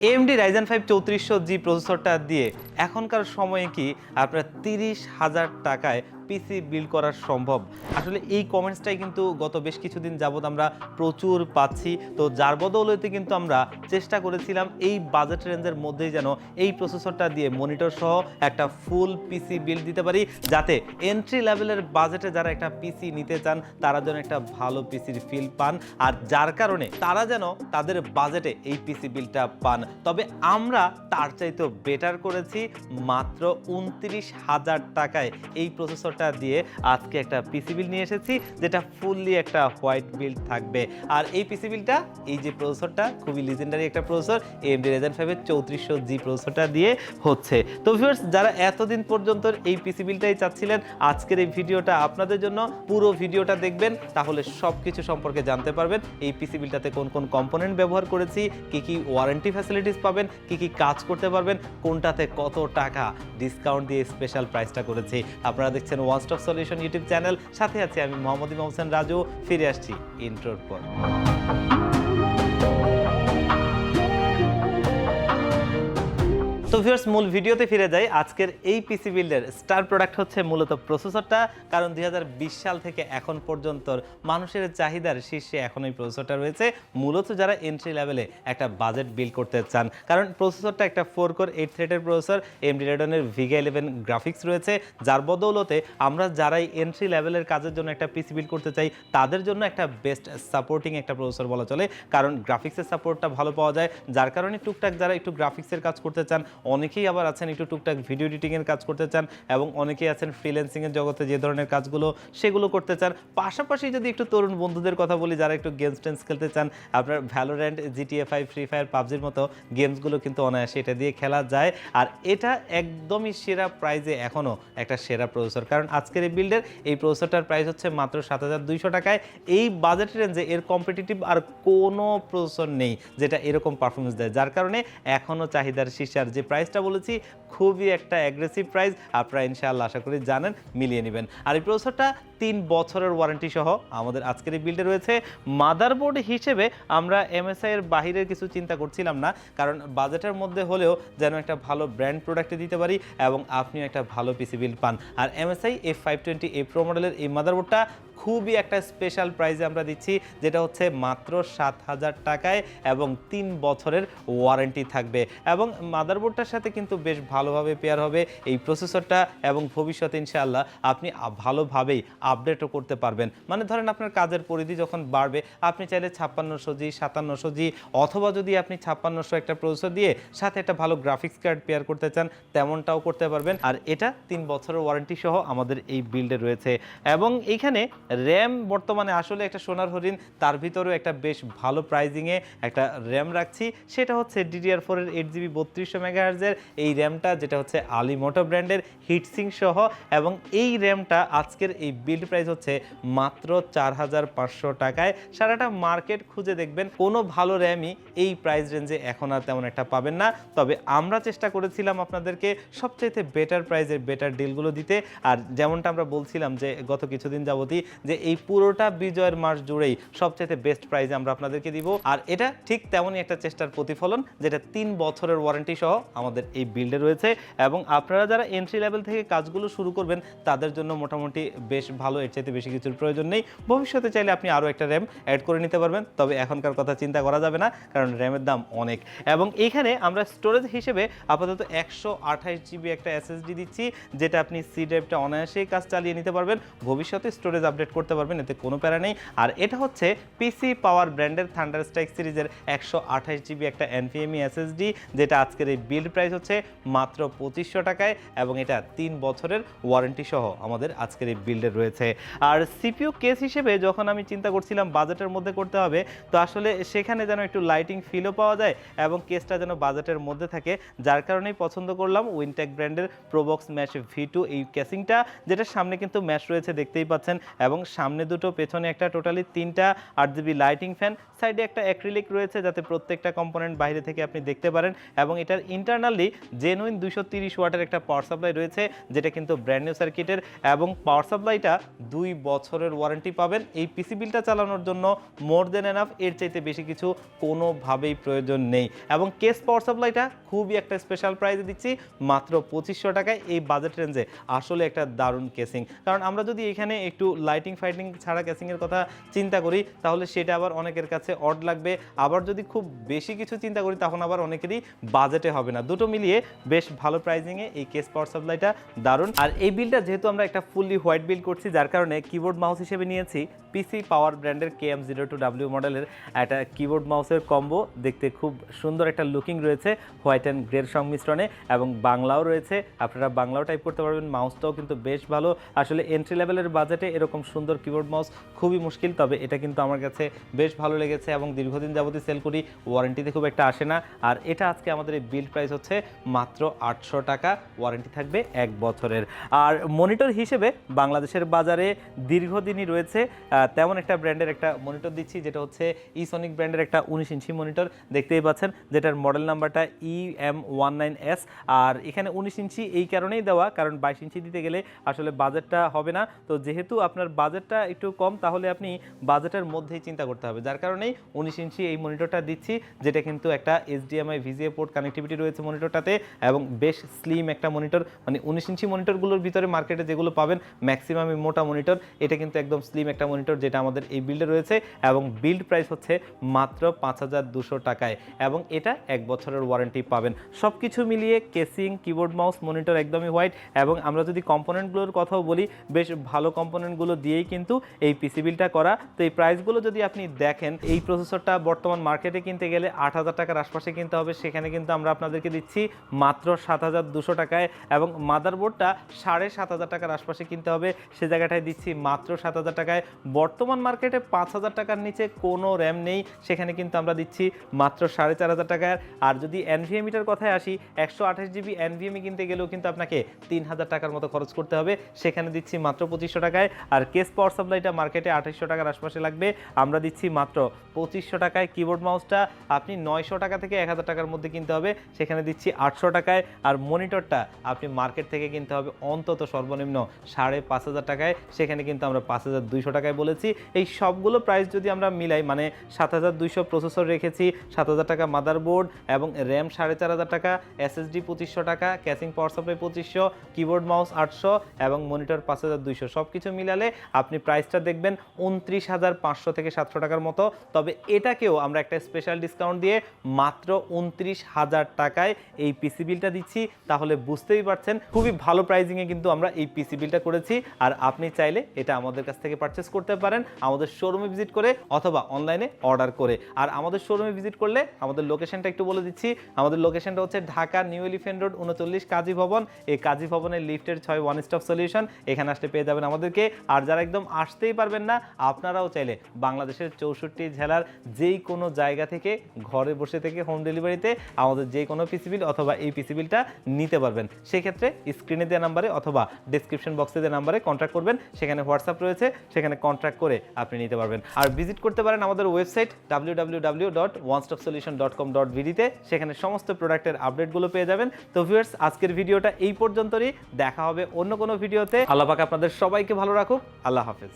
AMD Ryzen 5 3400G প্রসেসরটা দিয়ে এখনকার সময়ে কি আপনার 30,000 টাকায় পিসি বিল্ড করা সম্ভব? আসলে এই কমেন্টসটাই কিন্তু গত বেশ কিছুদিন যাবত আমরা প্রচুর পাচ্ছি। তো যার বদৌলতে কিন্তু আমরা চেষ্টা করেছিলাম এই বাজেট রেঞ্জের মধ্যেই যেন এই প্রসেসরটা দিয়ে মনিটর সহ একটা ফুল পিসি বিল্ড দিতে পারি, যাতে এন্ট্রি লেভেলের বাজেটে যারা একটা পিসি নিতে চান তারা যেন একটা ভালো পিসির ফিল পান, আর যার কারণে তারা যেন তাদের বাজেটে এই পিসি বিল্ডটা পান। তবে আমরা তার চাইতেও বেটার করেছি, মাত্র 29,000 টাকায় এই প্রসেসরটা দিয়ে আজকে একটা পিসি বিল্ড নিয়ে এসেছি, যেটা ফুললি একটা হোয়াইট বিল্ড থাকবে। আর এই পিসি বিল্ডটা, এই যে প্রসেসরটা, খুবই লিজেন্ডারি একটা প্রসেসর, AMD Ryzen 5 3400G প্রসেসরটা দিয়ে হচ্ছে। তো ভিউয়ার্স, যারা এতদিন পর্যন্ত এই পিসি বিল্ডটাই চাচ্ছিলেন, আজকের এই ভিডিওটা আপনাদের জন্য। পুরো ভিডিওটা দেখবেন, তাহলে সব কিছু সম্পর্কে জানতে পারবেন। এই পিসি বিল্ডটাতে কোন কোন কম্পোনেন্ট ব্যবহার করেছি, কি কি ওয়ারেন্টি ফ্যাসিলিটিস পাবেন, কি কি কাজ করতে পারবেন, কোনটাতে কত টাকা ডিসকাউন্ট দিয়ে স্পেশাল প্রাইসটা করেছি। আপনারা দেখছেন one stop solution YouTube channel, সাথে আছি আমি মোহাম্মদ ইমাম হোসেন রাজু। ফিরে আসছি ইন্ট্রোর পর। তো ভিউয়ার্স, মূল ভিডিওতে ফিরে যাই। আজকের এই পিসি বিল্ডের স্টার প্রোডাক্ট হচ্ছে মূলত প্রসেসরটা, কারণ 2020 সাল থেকে এখন পর্যন্ত মানুষের চাহিদার শীর্ষে এখন এই প্রসেসরটা রয়েছে, মূলত যারা এন্ট্রি লেভেলে একটা বাজেট বিল্ড করতে চান। কারণ প্রসেসরটা একটা 4 কোর 8 থ্রেডের processor, AMD Radeon Vega 11 graphics রয়েছে, যার বদৌলতে আমরা যারাই এন্ট্রি লেভেলের কাজের জন্য একটা পিসি বিল্ড করতে চাই তাদের জন্য একটা বেস্ট সাপোর্টিং একটা প্রসেসর বলা চলে। কারণ গ্রাফিক্সের সাপোর্টটা ভালো পাওয়া যায়, যার কারণে টুকটাক যারা একটু গ্রাফিক্সের কাজ করতে চান, অনেকেই আবার আছেন একটু টুকটাক ভিডিও এডিটিংয়ের কাজ করতে চান, এবং অনেকেই আছেন ফ্রিল্যান্সিংয়ের জগতে যে ধরনের কাজগুলো সেগুলো করতে চান। পাশাপাশি যদি একটু তরুণ বন্ধুদের কথা বলি, যারা একটু গেমস টেমস খেলতে চান, আপনার ভ্যালোরেন্ট, GTA 5, ফ্রি ফায়ার, পাবজির মতো গেমসগুলো কিন্তু অনায়াসে এটা দিয়ে খেলা যায়। আর এটা একদমই সেরা প্রাইজে এখনও একটা সেরা প্রসেসর, কারণ আজকের এই বিল্ডের এই প্রসেসরটার প্রাইস হচ্ছে মাত্র 7,200 টাকায়। এই বাজেট রেঞ্জে এর কম্পিটিটিভ আর কোনো প্রসেসর নেই যেটা এরকম পারফরমেন্স দেয়, যার কারণে এখনও চাহিদার শীর্ষে। আর যে প্রাইসটা বলেছি, খুবই একটা অ্যাগ্রেসিভ প্রাইস, আপনারা ইনশাআল্লাহ আশা করি জানেন, মিলিয়ে নেবেন। আর এই প্রসেসরটা 3 বছরের ওয়ারেন্টি সহ আমাদের আজকের এই বিল্ডে রয়েছে। মাদারবোর্ড হিসেবে আমরা MSI এর বাহিরের কিছু চিন্তা করছিলাম না, কারণ বাজেটের মধ্যে হলেও যেন একটা ভালো ব্র্যান্ড প্রোডাক্টে দিতে পারি এবং আপনিও একটা ভালো পিসি বিল্ড পান। আর MSI F520A Pro মডেলের এই মাদারবোর্ডটা খুবই একটা স্পেশাল প্রাইজে আমরা দিচ্ছি, যেটা হচ্ছে মাত্র 7,000 টাকায়, এবং 3 বছরের ওয়ারেন্টি থাকবে। এবং মাদারবোর্ডটার সাথে কিন্তু বেশ ভালোভাবে পেয়ার হবে এই প্রসেসরটা, এবং ভবিষ্যতে ইনশাআল্লাহ আপনি ভালোভাবেই আপডেটও করতে পারবেন। মানে ধরেন আপনার কাজের পরিধি যখন বাড়বে, আপনি চাইলে 5600G, 5700G, অথবা যদি আপনি 5600 একটা প্রসেসর দিয়ে সাথে একটা ভালো গ্রাফিক্স কার্ড পেয়ার করতে চান, তেমনটাও করতে পারবেন। আর এটা 3 বছরের ওয়ারেন্টি সহ আমাদের এই বিল্ডে রয়েছে। এবং এইখানে র্যাম বর্তমানে আসলে একটা সোনার হরিণ, তার ভিতরেও একটা বেশ ভালো প্রাইজিংয়ে একটা র্যাম রাখছি, সেটা হচ্ছে DDR4 এর 8GB 3200 মেগাহার্জের এই র্যামটা, যেটা হচ্ছে আলিমোটো ব্র্যান্ডের হিটসিং সহ। এবং এই র্যামটা আজকের এই বিল্ড প্রাইস হচ্ছে মাত্র 4,500 টাকায়। সারাটা মার্কেট খুঁজে দেখবেন, কোনো ভালো র্যামই এই প্রাইস রেঞ্জে এখন আর তেমন একটা পাবেন না। তবে আমরা চেষ্টা করেছিলাম আপনাদেরকে সবচেয়ে বেটার প্রাইসের বেটার ডিলগুলো দিতে। আর যেমনটা আমরা বলছিলাম যে গত কিছুদিন যাবতই, যে এই পুরোটা বিজয়ের মাস জুড়েই সবচেয়ে বেস্ট প্রাইজে আমরা আপনাদেরকে দিব। আর এটা ঠিক তেমনই একটা চেষ্টার প্রতিফলন, যেটা 3 বছরের ওয়ারেন্টি সহ আমাদের এই বিল্ডে রয়েছে। এবং আপনারা যারা এন্ট্রি লেভেল থেকে কাজগুলো শুরু করবেন, তাদের জন্য মোটামুটি বেশ ভালো, এর চাইতে বেশি কিছুর প্রয়োজন নেই। ভবিষ্যতে চাইলে আপনি আরও একটা র্যাম অ্যাড করে নিতে পারবেন, তবে এখনকার কথা চিন্তা করা যাবে না, কারণ র্যামের দাম অনেক। এবং এইখানে আমরা স্টোরেজ হিসেবে আপাতত 128GB একটা SSD দিচ্ছি, যেটা আপনি সি ড্রাইভটা অনায়াসেই কাজ চালিয়ে নিতে পারবেন, ভবিষ্যতে স্টোরেজ আপডেট করতে পারবেন, এতে কোনো প্যারা নেই। আর এটা হচ্ছে পিসি পাওয়ার ব্র্যান্ডের থান্ডারস্ট্রাইক সিরিজের 128GB একটা NVMe SSD, যেটা আজকের এই বিল্ড প্রাইস হচ্ছে মাত্র 2500 টাকায়, এবং এটা 3 বছরের ওয়ারেন্টি সহ আমাদের আজকের এই বিল্ডে রয়েছে। আর CPU কেস হিসেবে যখন আমি চিন্তা করছিলাম বাজেটের মধ্যে করতে হবে, তো আসলে সেখানে যেন একটু লাইটিং ফিলও পাওয়া যায় এবং কেসটা যেন বাজেটের মধ্যে থাকে, যার কারণেই পছন্দ করলাম উইনটেক ব্র্যান্ডের প্রোবক্স ম্যাশ V2 এই কেসিংটা, যেটার সামনে কিন্তু ম্যাশ রয়েছে দেখতেই পাচ্ছেন, এবং সামনে দুটো, পেছনে একটা, টোটালি 3টা 8GB লাইটিং ফ্যান, সাইডে একটা অ্যাক্রিলিক রয়েছে যাতে প্রত্যেকটা কম্পোনেন্ট বাইরে থেকে আপনি দেখতে পারেন। এবং এটার ইন্টারনালি জেনুইন 230 ওয়াটের একটা পাওয়ার সাপ্লাই রয়েছে, যেটা কিন্তু ব্র্যান্ড নিউ সার্কিটের, এবং পাওয়ার সাপ্লাইটা 2 বছরের ওয়ারেন্টি পাবেন। এই পিসি বিলটা চালানোর জন্য মোর দেন এনাফ, এর চাইতে বেশি কিছু কোনোভাবেই প্রয়োজন নেই। এবং কেস পাওয়ার সাপ্লাইটা খুবই একটা স্পেশাল প্রাইসে দিচ্ছি মাত্র 2500 টাকায়। এই বাজেট রেঞ্জে আসলে একটা দারুণ কেসিং, কারণ আমরা যদি এখানে একটু লাইটিং ফাইটিং ছাড়া কেসিংয়ের কথা চিন্তা করি তাহলে সেটা আবার অনেকের কাছে অড লাগবে। আবার যদি খুব বেশি কিছু চিন্তা করি তখন আবার অনেকেরই বাজেটে হবে না। দুটো মিলিয়ে বেশ ভালো প্রাইজিংয়ে এই কেস পাওয়ার সাপ্লাইটা দারুণ। আর এই বিলটা যেহেতু আমরা একটা ফুললি হোয়াইট বিল করছি, যার কারণে কিবোর্ড মাউস হিসেবে নিয়েছি পিসি পাওয়ার ব্র্যান্ডের KM02W মডেলের একটা কিবোর্ড মাউসের কম্বো। দেখতে খুব সুন্দর একটা লুকিং রয়েছে হোয়াইট অ্যান্ড গ্রের সংমিশ্রণে, এবং বাংলাও রয়েছে, আপনারা বাংলাও টাইপ করতে পারবেন। মাউসটাও কিন্তু বেশ ভালো। আসলে এন্ট্রি লেভেলের বাজেটে এরকম সুন্দর কিবোর্ড মাউস খুবই মুশকিল, তবে এটা কিন্তু আমার কাছে বেশ ভালো লেগেছে এবং দীর্ঘদিন যাবতীয় সেল করি, ওয়ারেন্টিতে খুব একটা আসে না। আর এটা আজকে আমাদের এই বিল্ড প্রাইস হচ্ছে মাত্র 800 টাকা, ওয়ারেন্টি থাকবে 1 বছরের। আর মনিটর হিসেবে বাংলাদেশের বাজারে দীর্ঘদিনই রয়েছে তেমন একটা ব্র্যান্ডের একটা মনিটর দিচ্ছি, যেটা হচ্ছে ইসনিক ব্র্যান্ডের একটা 19 ইঞ্চি মনিটর, দেখতেই পাচ্ছেন, যেটার মডেল নাম্বারটা EM19S। আর এখানে 19 ইঞ্চি এই কারণেই দেওয়া, কারণ 22 ইঞ্চি দিতে গেলে আসলে বাজেটটা হবে না। তো যেহেতু আপনার বাজেটটা একটু কম, তাহলে আপনি বাজেটের মধ্যেই চিন্তা করতে হবে, যার কারণেই 19 ইঞ্চি এই মনিটরটা দিচ্ছি, যেটা কিন্তু একটা HDMI VGA পোর্ট কানেক্টিভিটি রয়েছে মনিটরটাতে, এবং বেশ স্লিম একটা মনিটর। মানে 19 ইঞ্চি মনিটরগুলোর ভিতরে মার্কেটে যেগুলো পাবেন ম্যাক্সিমামই মোটা মনিটর, এটা কিন্তু একদম স্লিম একটা মনিটর, যেটা আমাদের এই বিল্ডে রয়েছে। এবং বিল্ড প্রাইস হচ্ছে মাত্র 5200 টাকায়, এবং এটা 1 বছরের ওয়ারেন্টি পাবেন। সব কিছু মিলিয়ে কেসিং, কিবোর্ড মাউস, মনিটর একদমই হোয়াইট। এবং আমরা যদি কম্পোনেন্টগুলোর কথাও বলি, বেশ ভালো কম্পোনেন্টগুলো দিয়েই কিন্তু এই পিসি বিলটা করা। তো এই প্রাইসগুলো যদি আপনি দেখেন, এই প্রসেসরটা বর্তমান মার্কেটে কিনতে গেলে 8000 টাকার আশপাশে কিনতে হবে, সেখানে কিন্তু আমরা আপনাদেরকে দিচ্ছি মাত্র 7200 টাকায়। এবং মাদারবোর্ডটা 7500 টাকার আশপাশে কিনতে হবে, সে জায়গাটায় দিচ্ছি মাত্র 7000 টাকায়। বর্তমান মার্কেটে 5000 টাকার নিচে কোনো র্যাম নেই, সেখানে কিন্তু আমরা দিচ্ছি মাত্র 4500 টাকায়। আর যদি NVMe-টার কথায় আসি, 128GB NVMe কিনতে গেলেও কিন্তু আপনাকে 3000 টাকার মতো খরচ করতে হবে, সেখানে দিচ্ছি মাত্র 2500 টাকায়। আর কেস পাওয়ার সাপ্লাইটা মার্কেটে 2800 টাকার আশপাশে লাগবে, আমরা দিচ্ছি মাত্র 2500 টাকায়। কিবোর্ড মাউসটা আপনি 900 টাকা থেকে 1000 টাকার মধ্যে কিনতে হবে, সেখানে দিচ্ছি 800 টাকায়। আর মনিটরটা আপনি মার্কেট থেকে কিনতে হবে অন্তত সর্বনিম্ন 5500 টাকায়, সেখানে কিন্তু আমরা 5200 টাকায় বলেছি। এই সবগুলো প্রাইস যদি আমরা মিলাই, মানে 7200 প্রসেসর রেখেছি, 7000 টাকা মাদারবোর্ড, এবং র্যাম 4500 টাকা, SSD 2500 টাকা, casing power supply 2500, keyboard mouse 800 এবং মনিটর 5200, সব কিছু মিলালে আপনি প্রাইসটা দেখবেন 29500 থেকে 700 টাকার মতো। তবে এটাকেও আমরা একটা স্পেশাল ডিসকাউন্ট দিয়ে মাত্র 29000 টাকায় এই পিসি বিলটা দিচ্ছি। তাহলে বুঝতেই পারছেন খুবই ভালো প্রাইজিংয়ে কিন্তু আমরা এই পিসি বিলটা করেছি। আর আপনি চাইলে এটা আমাদের কাছ থেকে পারচেস করতে পারেন আমাদের শোরুমে ভিজিট করে অথবা অনলাইনে অর্ডার করে। আর আমাদের শোরুমে ভিজিট করলে আমাদের লোকেশনটা একটু বলে দিচ্ছি। আমাদের লোকেশনটা হচ্ছে ঢাকা নিউ এলিফ্যান্ট রোড 39 কাজী ভবন। এই কাজী ভবনের লিফটের 6 ওয়ান স্টপ সলিউশন, এখানে আসলে পেয়ে যাবেন আমাদেরকে। আর যারা একদম আসতেই পারবেন না, আপনারাও চাইলে বাংলাদেশের 64 জেলার যেই কোনো জায়গা থেকে ঘরে বসে থেকে হোম ডেলিভারিতে আমাদের যে কোনো পিসি বিল অথবা এই পিসি বিলটা নিতে পারবেন। সেক্ষেত্রে স্ক্রিনে দেওয়া নাম্বারে অথবা ডেসক্রিপশন বক্সে দেওয়া নাম্বারে কন্ট্যাক্ট করবেন, সেখানে হোয়াটসঅ্যাপ রয়েছে, সেখানে কন্ট্যাক্ট করে আপনি নিতে পারবেন। আর ভিজিট করতে পারেন আমাদের ওয়েবসাইট www.onestopsolution.com.bd-তে, সেখানে সমস্ত প্রোডাক্টের আপডেটগুলো পেয়ে যাবেন। তো ভিউয়ার্স, আজকের ভিডিওটা এই পর্যন্তই, দেখা হবে অন্য কোনো ভিডিওতে। আল্লাহ পাক আপনাদের সবাইকে ভালো রাখুক। আল্লাহ হাফেজ।